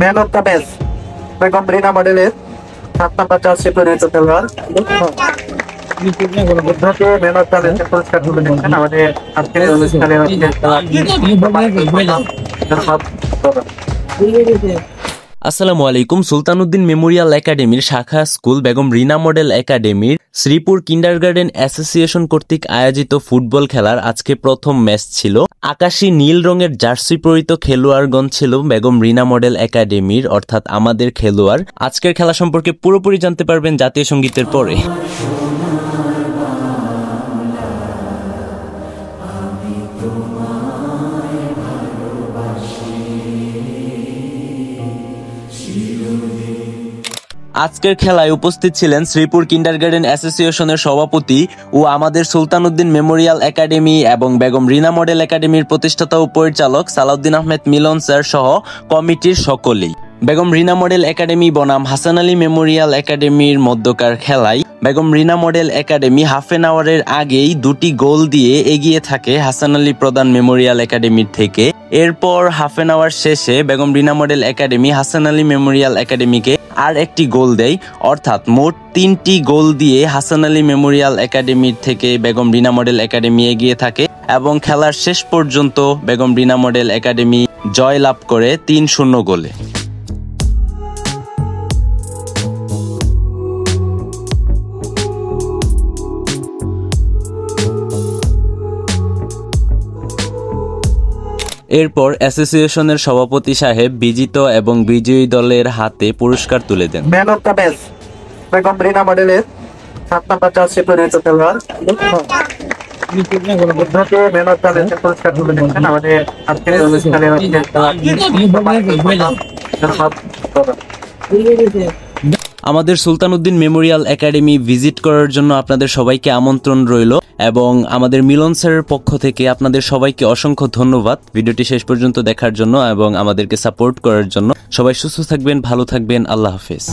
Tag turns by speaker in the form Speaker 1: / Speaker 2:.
Speaker 1: Man of the match Begum Rina মডেলের 7 number jersey পরিহিত খেলোয়াড় বুদ্ধকে ম্যান অফ দ্য ম্যাচের পুরস্কার তুলে দিচ্ছেন আমাদের আজকের অনুষ্ঠানের
Speaker 2: আসসালামু আলাইকুম। সুলতানুদ্দিন মেমোরিয়াল একাডেমির শাখা স্কুল বেগম রিনা মডেল একাডেমির শ্রীপুর কিন্ডারগার্টেন অ্যাসোসিয়েশন কর্তৃক আয়োজিত ফুটবল খেলার আজকে প্রথম ম্যাচ ছিল। আকাশী নীল রঙের জার্সি পরিহিত খেলোয়াড়গণ ছিল বেগম রিনা মডেল একাডেমির, অর্থাৎ আমাদের খেলোয়াড়। আজকের খেলা সম্পর্কে পুরোপুরি জানতে পারবেন জাতীয় সঙ্গীতের পরে। আজকের খেলায় উপস্থিত ছিলেন শ্রীপুর কিন্ডারগার্টেন অ্যাসোসিয়েশনের সভাপতি ও আমাদের সুলতানুদ্দিন মেমোরিয়াল একাডেমি এবং বেগম রিনা মডেল একাডেমির প্রতিষ্ঠাতা ও পরিচালক সালাউদ্দিন আহমেদ মিলন স্যার সহ কমিটির সকলেই। বেগম রিনা মডেল একাডেমি বনাম হাসান আলী মেমোরিয়াল একাডেমির মধ্যকার খেলায় Begum Rina model academy half an আওয়ারের আগেই 2টি গোল দিয়ে এগিয়ে থাকে হাসান আলী প্রধান মেমোরিয়াল একাডেমির থেকে। এরপর হাফ এন আওয়ার শেষে Begum Rina model academy Hasan Ali memorial একাডেমিকে আর একটি গোল দেয়, অর্থাৎ মোট 3টি গোল দিয়ে হাসান আলী মেমোরিয়াল একাডেমির থেকে বেগম রিনা মডেল একাডেমি এগিয়ে থাকে এবং খেলার শেষ পর্যন্ত বেগম রিনা মডেল একাডেমি জয় লাভ করে 3-0 গোলে। এরপর অ্যাসোসিয়েশনের সভাপতি সাহেব বিজিত এবং বিজয়ী দলের হাতে পুরস্কার তুলে দেন।
Speaker 1: Man of the match Begum Rina মডেলের 7 নাম্বার জার্সি পরিহিত খেলোয়াড় বুদ্ধকে ম্যান অফ দ্য ম্যাচের পুরস্কার তুলে দিচ্ছেন আমাদের আজকের অনুষ্ঠানের
Speaker 2: আমাদের সুলতানুদ্দিন মেমোরিয়াল একাডেমি ভিজিট করার জন্য আপনাদের সবাইকে আমন্ত্রণ রইল এবং আমাদের মিলন স্যারের পক্ষ থেকে আপনাদের সবাইকে অসংখ্য ধন্যবাদ ভিডিওটি শেষ পর্যন্ত দেখার জন্য এবং আমাদেরকে সাপোর্ট করার জন্য। সবাই সুস্থ থাকবেন, ভালো থাকবেন, আল্লাহ হাফেজ।